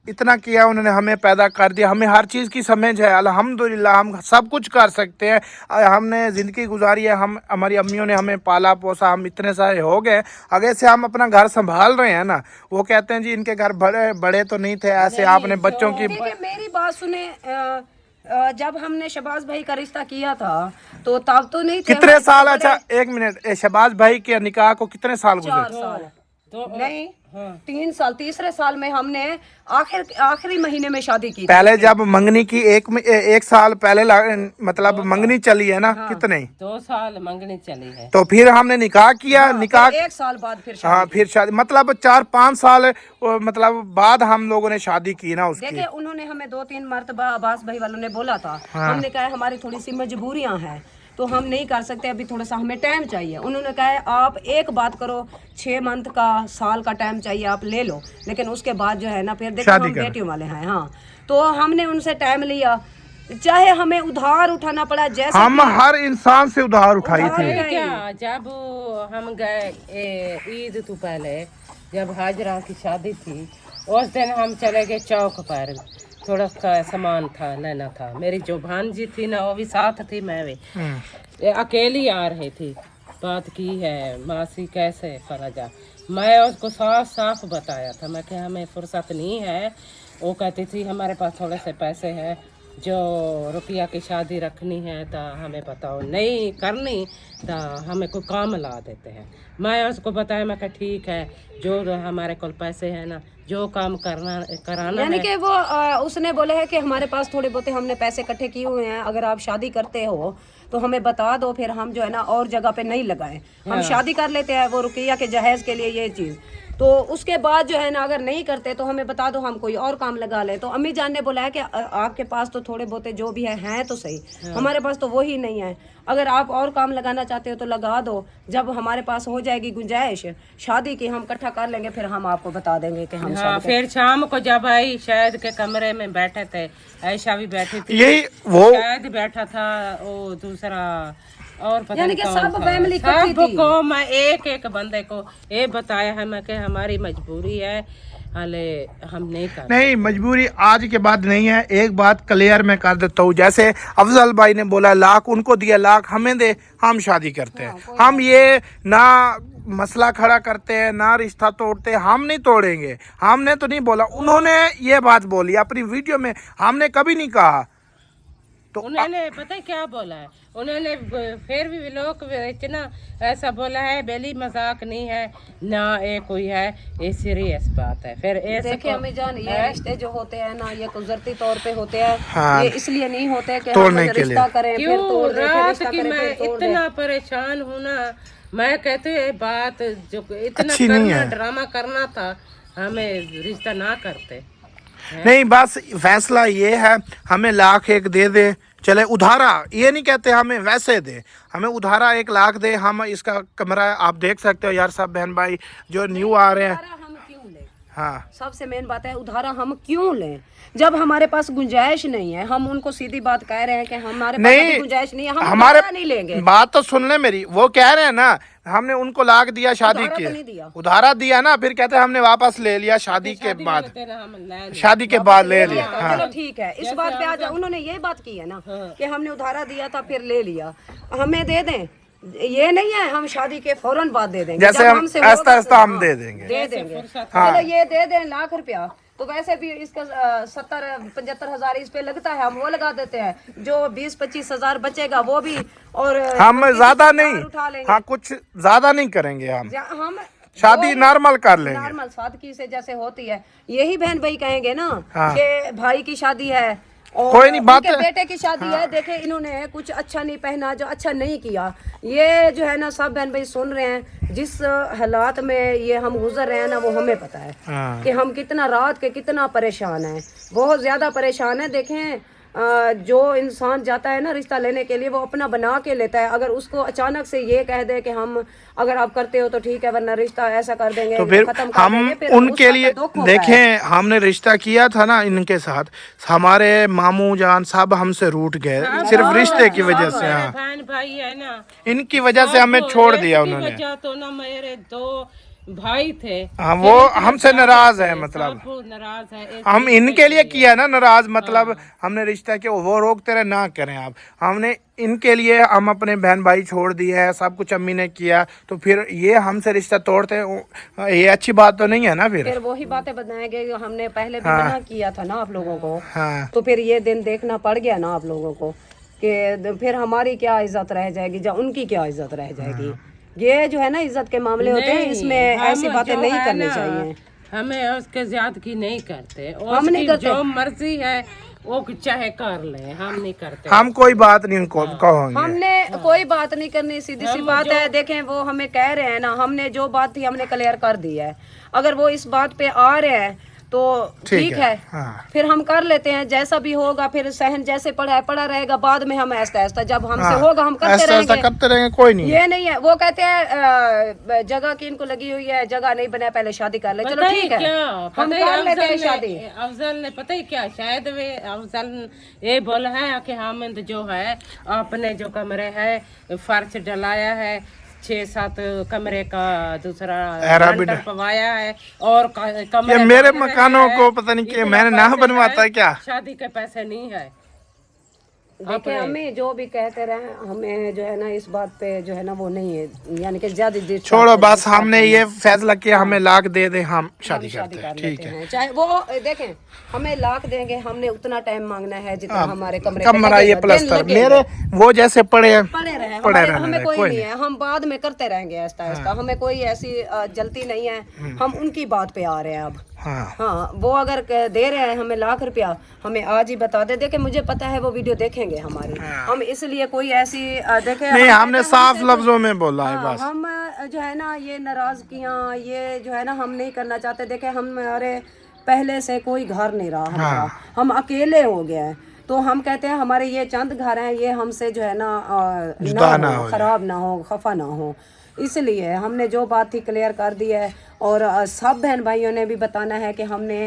इतना किया उन्होंने, हमें पैदा कर दिया, हमें हर चीज़ की समझ है अल्हम्दुलिल्लाह, हम सब कुछ कर सकते हैं। हमने ज़िंदगी गुजारी है, हम हमारी अम्मियों ने हमें पाला पोसा, हम इतने सारे हो गए, अगर से हम अपना घर संभाल रहे हैं ना। वो कहते हैं जी इनके घर बड़े बड़े तो नहीं थे ऐसे, आपने बच्चों की। मेरी बात सुने, जब हमने शहबाज भाई का रिश्ता किया था तो तब तो नहीं थे। कितने साल? अच्छा एक मिनट, शहबाज भाई के निकाह को कितने साल गुजरे? 4 साल नहीं, 3 साल। तीसरे साल में हमने आखिरी महीने में शादी की। पहले जब मंगनी की एक साल पहले मतलब मंगनी चली है ना, कितने? 2 साल मंगनी चली है। तो फिर हमने निकाह किया, निकाह 1 साल बाद फिर हाँ फिर शादी, मतलब 4-5 साल मतलब बाद हम लोगों ने शादी की ना उसकी। देखिए उन्होंने हमें 2-3 मरतबा अब्बास भाई वालों ने बोला था, हमने कहा हमारी थोड़ी सी मजबूरियां हैं तो हम नहीं कर सकते, अभी थोड़ा सा हमें टाइम चाहिए। उन्होंने कहा आप एक बात करो, 6 मंथ का, साल का टाइम चाहिए आप ले लो, लेकिन उसके बाद जो है ना फिर देखो हम बेटियों वाले हैं। हाँ तो हमने उनसे टाइम लिया, चाहे हमें उधार उठाना पड़ा, जैसे हम हर इंसान से उधार उठाई थी। क्या जब हम गए ईद तो पहले जब हाजरा की शादी थी, उस दिन हम चले गए चौक पर, थोड़ा सा सामान था लेना था। मेरी जो भांजी थी ना वो भी साथ थी, मैं भी अकेली आ रही थी। बात की है मासी कैसे फराजा, मैं उसको साफ साफ बताया था, मैं कि हमें फुर्सत नहीं है। वो कहती थी हमारे पास थोड़े से पैसे हैं, जो रुपया की शादी रखनी है तो हमें बताओ, नहीं करनी तो हमें कोई काम ला देते हैं। मैं उसको बताया, मैं कहा ठीक है, जो हमारे को पैसे हैं ना, जो काम कराना यानी कि वो उसने बोले है कि हमारे पास थोड़े बहुत हमने पैसे इकट्ठे किए हुए हैं, अगर आप शादी करते हो तो हमें बता दो, फिर हम जो है ना और जगह पे नहीं लगाएं, हम शादी कर लेते हैं वो रुकिया के जहेज के लिए ये चीज़। तो उसके बाद जो है ना अगर नहीं करते तो हमें बता दो, हम कोई और काम लगा ले। तो अम्मी जान ने बोला है कि आपके पास तो थोड़े बहुत जो भी हैं तो सही, हमारे पास तो वो ही नहीं है, अगर आप और काम लगाना चाहते हो तो लगा दो, जब हमारे पास हो जाएगी गुंजाइश शादी की हम इकट्ठा कर लेंगे, फिर हम आपको बता देंगे कि हम हाँ। फिर शाम को जब आई, शायद के कमरे में बैठे थे, ऐशा भी बैठी थी, यही वो शायद बैठा था, वो दूसरा और पता यानी नहीं कि कौन सब था। फैमिली इकट्ठी थी। सबको मैं एक एक बंदे को ये बताया है मैं कि हमारी मजबूरी है, हाले हम नहीं कर। नहीं, मजबूरी आज के बाद नहीं है। एक बात क्लियर मैं कर देता हूँ, जैसे अफजल भाई ने बोला लाख उनको दिया, लाख हमें दे, हम शादी करते हैं। हम ये ना मसला खड़ा करते हैं ना रिश्ता तोड़ते हैं, हम नहीं तोड़ेंगे। हमने तो नहीं बोला, उन्होंने ये बात बोली अपनी वीडियो में, हमने कभी नहीं कहा। तो उन्होंने पता है क्या बोला है, उन्होंने फिर भी लोग इतना ऐसा बोला है, बेली मजाक नहीं है ना, ये कोई है, ये सीरियस बात है। फिर ऐसे देखिए हमें जान, ये रिश्ते जो होते हैं ना, ये कुदरती तौर पे होते हैं। हाँ, ये इसलिए नहीं होते कि तोड़ने हम के रिश्ता लिए। करें फिर क्यों तोड़ दें, फिर रात रिश्ता की करें मैं फिर तोड़ दें। इतना परेशान हूँ ना, मैं कहती हूँ ये बात जो इतना अच्छी नहीं करना है। ड्रामा करना था, हमें रिश्ता ना करते। नहीं, बस फैसला ये है, हमें लाख एक दे दे, चले उधारा, ये नहीं कहते हमें वैसे दे, हमें उधारा 1 लाख दे। हम इसका कमरा आप देख सकते हो यार, सब बहन भाई जो न्यू आ रहे हैं। उधारा हम क्यों लें? हाँ, सबसे मेन बात है, उधारा हम क्यों लें जब हमारे पास गुंजाइश नहीं है। हम उनको सीधी बात कह रहे हैं कि हमारे पास अभी गुंजाइश नहीं है, हम हमारे उधारा नहीं लेंगे। बात तो सुन ले मेरी, वो कह रहे हैं ना हमने उनको लाख दिया शादी उधारा तो नहीं के, दिया। उधारा दिया ना, फिर कहते हैं हमने वापस ले लिया शादी के बाद, तेरा हम ले लिया। शादी के बाद ले लिया। हाँ, चलो ठीक है, इस बात पे आ जाओ। उन्होंने ये बात की है ना कि हमने उधारा दिया था फिर ले लिया, हमें दे दें। ये नहीं है हम शादी के फौरन बाद दे देंगे, जैसे जब हम हमसे आहिस्ता होगा आहिस्ता तो हम हाँ, दे देंगे। दे देंगे। हाँ। चलो ये दे दें लाख रुपया, तो वैसे भी इसका 70-75 हजार इस पे लगता है, हम वो लगा देते हैं। जो 20-25 हजार बचेगा वो भी, और हम किसी ज्यादा से नहीं, उधार उठा लेंगे। हाँ कुछ ज्यादा नहीं करेंगे हम, हम शादी नॉर्मल कर लेंगे। नॉर्मल सादगी से जैसे होती है, यही बहन भाई कहेंगे ना हाँ। कि भाई की शादी है और कोई नहीं, बात उनके बेटे की शादी है। देखे इन्होंने कुछ अच्छा नहीं पहना, जो अच्छा नहीं किया, ये जो है ना सब बहन भाई सुन रहे हैं। जिस हालात में ये हम गुजर रहे हैं ना, वो हमें पता है हाँ। कि हम कितना रात के कितना परेशान है, बहुत ज्यादा परेशान है। देखें जो इंसान जाता है ना रिश्ता लेने के लिए, वो अपना बना के लेता है। अगर उसको अचानक से ये कह दे कि हम अगर आप करते हो तो ठीक है, वरना रिश्ता ऐसा कर देंगे, तो फिर खत्म कर हम देंगे, फिर उनके उसका लिए तो दुख होता है। देखें, हमने रिश्ता किया था ना इनके साथ, हमारे मामू जान सब हमसे रूठ गए, सिर्फ रिश्ते की वजह से। हाँ, बहन भाई है ना, इनकी वजह से हमें छोड़ दिया इसकी उन्होंने। वजह तो ना मेरे 2 भाई थे, हाँ, वो हमसे नाराज है, मतलब सब नाराज है। हम इनके लिए किया ना नाराज, मतलब हमने रिश्ता किया, वो रोकते रहे ना करें आप, हमने इनके लिए हम अपने बहन भाई छोड़ दिए है, सब कुछ अम्मी ने किया, तो फिर ये हमसे रिश्ता तोड़ते हैं, ये अच्छी बात तो नहीं है ना। फिर वही बातें बताएंगे जो हमने पहले भी हाँ। मना किया था ना आप लोगों को। हाँ, तो फिर ये दिन देखना पड़ गया ना आप लोगों को कि फिर हमारी क्या इज्जत रह जाएगी या उनकी क्या इज्जत रह जाएगी। ये जो है ना इज्जत के मामले होते हैं, इसमें ऐसी बातें नहीं करनी चाहिए। हमें उसके ज्यादगी नहीं करते, हम नहीं करते। जो मर्जी है वो चाहे कर ले, हम नहीं करते। हम कोई बात नहीं उनको कहोगे। हमने कोई बात नहीं करनी, सीधी सी बात है। देखें वो हमें कह रहे हैं ना, हमने जो बात थी हमने क्लियर कर दी है। अगर वो इस बात पे आ रहे हैं तो ठीक है, हाँ। फिर हम कर लेते हैं, जैसा भी होगा। फिर सहन जैसे पड़ा है पड़ा रहेगा, बाद में हम ऐसा ऐसा जब हमसे होगा हम करते ऐसा रहेंगे। करते रहेंगे, कोई नहीं। ये नहीं है, वो कहते हैं जगह की इनको लगी हुई है, जगह नहीं बना, पहले शादी कर ले। चलो पता ही ठीक है, क्या, हम पता ही कर लेते हैं शादी। अफजल ने पता ही क्या, शायद वे अफजल ये बोला है कि हामिद जो है आपने जो कमरे है फर्श डलाया है, 6-7 कमरे का दूसरा लेंटर पवाया है, और कमरे मेरे बन रहे मकानों हैं, को पता नहीं क्या इतना मैंने ना पैसे बनवाता है क्या। शादी के पैसे नहीं है। देखिए हमें जो भी कहते रहे, हमें जो है ना इस बात पे जो है ना वो नहीं है, यानी कि ज्यादा छोड़ो बस, हमने ये फैसला किया हमें लाख दे दे, हम शादी करते हैं, ठीक है। चाहे वो देखें हमें लाख देंगे, हमने उतना टाइम मांगना है जितना हमारे कमरे कमरा ये प्लस्तर मेरे वो जैसे पड़े पड़े रहे, पड़े हमें कोई नहीं है, हम बाद में करते रहेंगे आहिस्ता आहिस्ता। हमें कोई ऐसी जल्दी नहीं है, हम उनकी बात पे आ रहे हैं अब। हाँ, वो अगर दे रहे हैं हमें लाख रुपया, हमें आज ही बता दे। देखे मुझे पता है वो वीडियो देखेंगे हमारी, हम इसलिए कोई ऐसी देखे नहीं, हमने साफ लफ्जों में बोला है बस। हम जो है ना ये नाराजगियाँ ये जो है ना हम नहीं करना चाहते। देखे हमारे पहले से कोई घर नहीं रहा हमारा, हम अकेले हो गए हैं। तो हम कहते हैं हमारे ये चंद घर हैं, ये हमसे जो है ना ना हो, खराब ना हो, खफा ना हो, इसलिए हमने जो बात थी क्लियर कर दी है। और सब बहन भाइयों ने भी बताना है कि हमने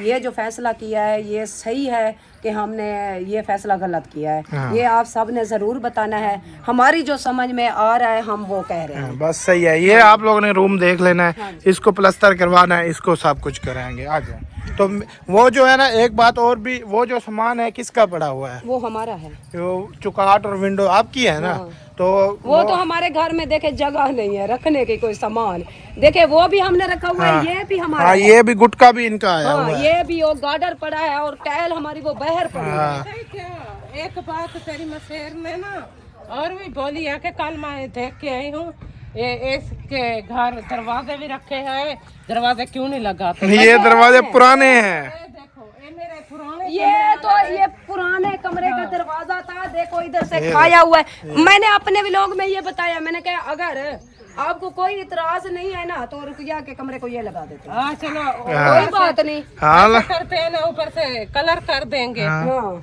ये जो फैसला किया है ये सही है, कि हमने ये फैसला गलत किया है। ये आप सब ने जरूर बताना है, हमारी जो समझ में आ रहा है हम वो कह रहे हैं। बस सही है। ये आप लोगों ने रूम देख लेना है, इसको प्लास्टर करवाना है, इसको सब कुछ कराएंगे। आ जाए तो वो जो है ना, एक बात और भी, वो जो सामान है किसका पड़ा हुआ है? वो हमारा है। वो चुकाट और विंडो आपकी है ना? तो वो तो हमारे घर में देखे जगह नहीं है रखने की कोई सामान, देखे वो भी हमने रखा हुआ है, ये भी हमारा है। ये भी गुटका भी इनका आया हुआ है। ये भी वो गार्डर पड़ा है और टाइल हमारी वो बहर पड़ी है। पता है क्या, एक बात तेरी मशेर ने ना और भी बोली है कि कल मैं देख के आई हूँ, ये इसके घर दरवाजे भी रखे हैं, दरवाजे क्यों नहीं लगाते? ये दरवाजे पुराने हैं। ये देखो, ये मेरे पुराने, ये पुराने कमरे का दरवाजा था, देखो इधर से खाया हुआ है। मैंने अपने व्लॉग में ये बताया, मैंने कहा अगर आपको कोई इतराज नहीं है ना तो रुकिया के कमरे को ये लगा देते हैं। हाँ चलो, कोई बात नहीं। ऐसा करते हैं ना, ऊपर से कलर कर देंगे।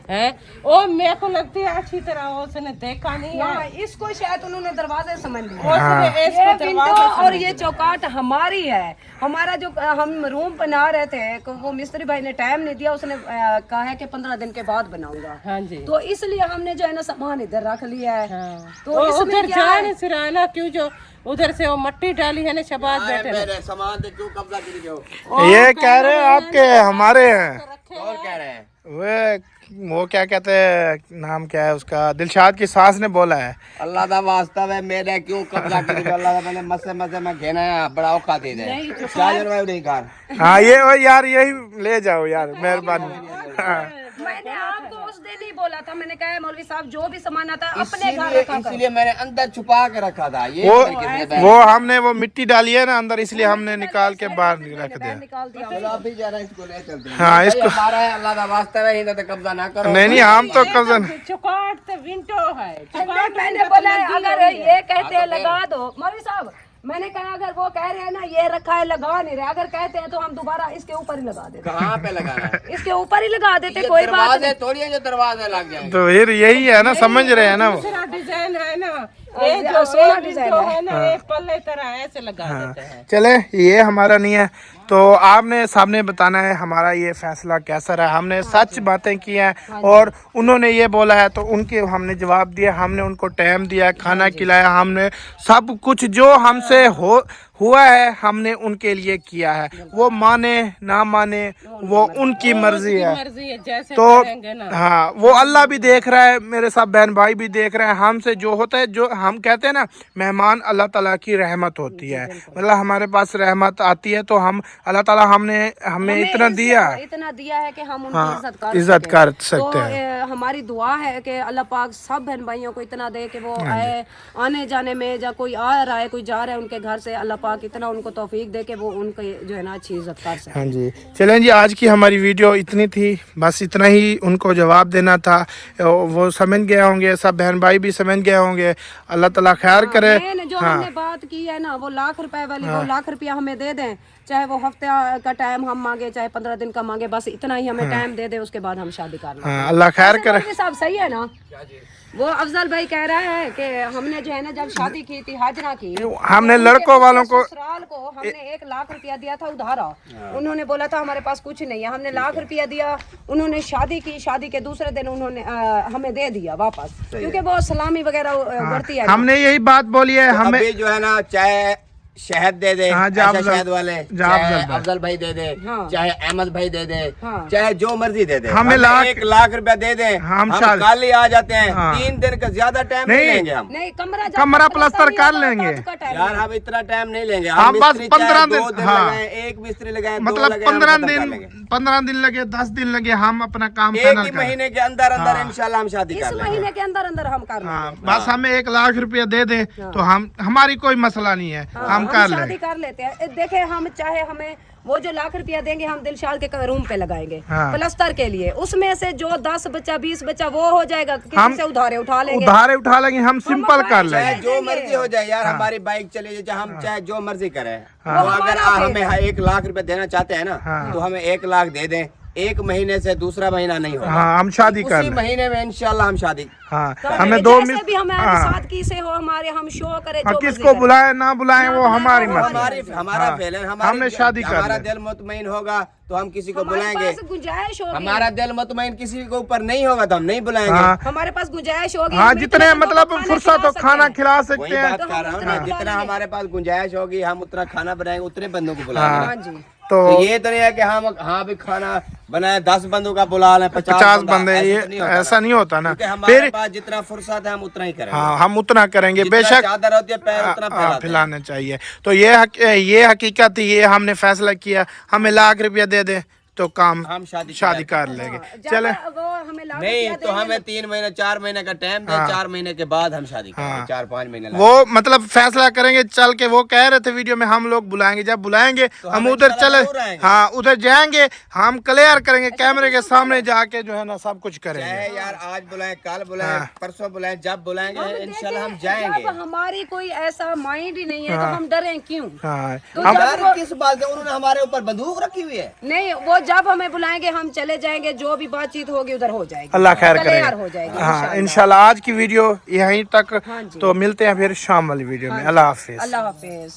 हैं वो मेरे को लगती है अच्छी तरह उसने देखा नहीं है, इसको शायद उन्होंने दरवाजे समझ लिया। उसने ये इसको विंडो और ये चौकाट हमारी है। हमारा जो हम रूम बना रहे थे, वो मिस्त्री भाई ने टाइम नहीं दिया, उसने कहा है कि 15 दिन के बाद बनाऊंगा। हाँ जी, तो इसलिए हमने जो है ना सामान इधर रख लिया है। तो उधर जाने सिराना क्यों, जो उधर से वो मट्टी डाली है ना, शबाज बैठे मेरे सामान से क्यों कब्जा कर रहे हो? ये कह रहे हैं आपके हमारे हैं। और कह रहे हैं वो क्या कहते हैं, नाम क्या है उसका, दिलशाद की सास ने बोला है। अल्लाह दा वास्ता है, मेरे क्यों कब्जा कर रहे हो? अल्लाह दा, मैंने मसे में घेना है, बड़ा औखा दे दे क्या जरूर नहीं कर। हाँ ये वो यार, यही ले जाओ यार, मेहरबानी। हाँ। मैंने आपको उस दिन ही बोला था, मैंने कहा मौलवी साहब जो भी सामान आता है अपने घर इसीलिए रखा करो। इसीलिए मैंने अंदर छुपा के रखा था। ये वो हमने वो मिट्टी डाली है ना अंदर, इसलिए हमने निकाल के बाहर रख दिया। निकाल दिया। चलो अभी जरा इसको ले चलते हैं। हाँ, इसको हमारा है, अल्लाह दा वास्ता है, इधर कब्जा ना करो। नहीं हम तो कजन। चौकाट तो विंडो है, चौकाट मैंने बोला है, अगर ये कहते हैं लगा दो मौलवी साहब, मैंने कहा अगर वो कह रहे हैं ना ये रखा है लगा नहीं रहे, अगर कहते हैं तो हम दोबारा इसके ऊपर ही लगा देते। कहाँ पे लगाना है? इसके ऊपर ही लगा देते, ये कोई बात दरवाजे थोड़ी है जो दरवाजे लग जाए। तो फिर यही है ना, समझ रहे हैं ना वो। दूसरा डिजाइन है ना, ये जो सोना डिजाइन है ना, ये पल्ले तरह ऐसे लगा देते हैं। चले, ये हमारा नहीं है, तो आपने सामने बताना है हमारा ये फैसला कैसा रहा। हमने सच बातें की हैं और उन्होंने ये बोला है तो उनके हमने जवाब दिया, हमने उनको टाइम दिया, खाना खिलाया, हमने सब कुछ जो हमसे हुआ है हमने उनके लिए किया है। वो माने ना माने वो उनकी मर्जी है। जैसे तो करेंगे ना। हाँ, वो अल्लाह भी देख रहा है, मेरे सब बहन भाई भी देख रहे हैं। हमसे जो होता है, जो हम कहते हैं ना, मेहमान अल्लाह ताला की रहमत होती है, मतलब हमारे पास रहमत आती है तो हम अल्लाह ताला हमें इतना दिया है कि हम उनकी इज्जत कर सकते हैं। तो हमारी दुआ है कि अल्लाह पाक सब बहन भाइयों को इतना दे कि वो आने जाने में, या कोई आ रहा है कोई जा रहा है उनके घर से, अल्लाह पाक इतना उनको तौफीक दे कि वो उनके जो है ना अच्छी इज्जत कर सके। हाँ जी, चलें जी, आज की हमारी वीडियो इतनी थी, बस इतना ही उनको जवाब देना था। वो समझ गए होंगे, सब बहन भाई भी समझ गए होंगे। अल्लाह ताला खैर करे। जो हमने बात की है ना, वो लाख रुपए वाली, वो लाख रुपया हमें दे दें, चाहे वो हफ्ते का टाइम हम मांगे, चाहे 15 दिन का मांगे, बस इतना ही हमें टाइम दे दे, उसके बाद हम शादी कर लें। अल्लाह खैर करे। साहब सही है ना? वो अफजल भाई कह रहा है कि हमने जो है ना जब शादी की थी, हाजरा की, हमने लड़कों वालों को ससुराल को हमने 1 लाख रुपया दिया था उधारा। उन्होंने बोला था हमारे पास कुछ नहीं है, हमने लाख रुपया दिया। उन्होंने शादी की, शादी के दूसरे दिन उन्होंने हमें दे दिया वापस, क्योंकि वो सलामी वगैरह बढ़ती है। हमने यही बात बोली है। हमें अभी जो है ना, चाहे शहद दे दे, ऐसा शहद वाले, चाहे अफजल भाई दे दे, चाहे अहमद भाई दे दे, चाहे जो मर्जी दे दे, हमें 1 लाख रुपया दे दे, हम कल ही आ जाते हैं। 3 दिन का ज्यादा टाइम नहीं लेंगे हम। नहीं, कमरा प्लास्टर कर लेंगे यार, हम इतना टाइम नहीं लेंगे। हम बस 15 दिन, एक मिस्त्री लगाए, मतलब 15 दिन लगे, 10 दिन लगे, हम अपना काम एक ही महीने के अंदर अंदर इंशाल्लाह हम शादी कर लेंगे। महीने के अंदर अंदर हम कर लेंगे। बस हमें 1 लाख रुपया दे दे तो हमारी कोई मसला नहीं है, हम शादी कर लेते हैं। देखे, हम चाहे हमें वो जो लाख रुपया देंगे हम दिलशाद के रूम पे लगाएंगे प्लास्टर के लिए, उसमें से जो 10 बचा 20 बचा वो हो जाएगा, किसी से उधारे उठा लेंगे, हम सिंपल कर लेंगे। जो मर्जी हो जाए यार, हमारी बाइक चली जाए, हम चाहे जो मर्जी करें। तो अगर हमें 1 लाख रुपए देना चाहते हैं ना, तो हमें 1 लाख दे दें, 1 महीने से दूसरा महीना नहीं होगा। हाँ, हम शादी कर उसी महीने में इंशाल्लाह हम शादी। हाँ, तो हमें 2 भी हमारे साथ की से हो, हमारे हम शो करें, जो किसको बुलाए ना बुलाए वो हमारी मर्जी। हमारा फेल है, हमने शादी कर हमारा दिल मुतमईन होगा तो हम किसी को बुलाएंगे। गुंजाइश होगी, हमारा दिल मुतमईन किसी के ऊपर नहीं होगा तो हम नहीं बुलाएंगे। हमारे पास गुंजाइश होगी। हाँ, जितने मतलब फुर्सत हो खाना खिला सकते वही हैं। बात कर रहा हूँ ना, जितना हमारे पास गुंजाइश होगी हम उतना खाना बनाएंगे, उतने बंदों को बुलाएंगे। हाँ जी। तो तो ये तो नहीं है कि हम हाँ भी खाना बनाए 10 बंदों का बुला लें, 50 बंदे, ये ऐसा नहीं होता ना। हमारे पास जितना फुर्सत है हम उतना ही करेंगे। हाँ, हम उतना करेंगे जितना बेशक। चादर होती है पैर उतना फैलाना चाहिए। तो ये हकीकत, ये हमने फैसला किया, हमें ₹1,00,000 दे दे तो काम हम शादी कर लेंगे। चले नहीं तो हमें 3 महीने 4 महीने का टाइम दे, 4 महीने के बाद हम शादी करेंगे। 4-5 महीने वो मतलब फैसला करेंगे चल के। वो कह रहे थे वीडियो में हम लोग बुलाएंगे, जब बुलाएंगे तो हम उधर चले, हाँ उधर जाएंगे, हम क्लियर करेंगे कैमरे के सामने जाके जो है ना सब कुछ करेंगे। यार आज बुलाएं, कल बुलाएं, परसों बुलाएं, जब बुलाएंगे इंशाल्लाह हम जाएंगे। हमारी कोई ऐसा माइंड ही नहीं है तो हम डरें क्यों? हाँ, किस बात से उन्होंने हमारे ऊपर बंदूक रखी हुई है? नहीं, वो जब हमें बुलाएंगे हम चले जाएंगे, जो भी बातचीत होगी उधर हो जाएगी। अल्लाह खैर करे। हो जाएगी हाँ इंशाल्लाह। आज की वीडियो यहीं तक। तो मिलते हैं फिर शाम वाली वीडियो में। अल्लाह हाफिज। अल्लाह हाफिज।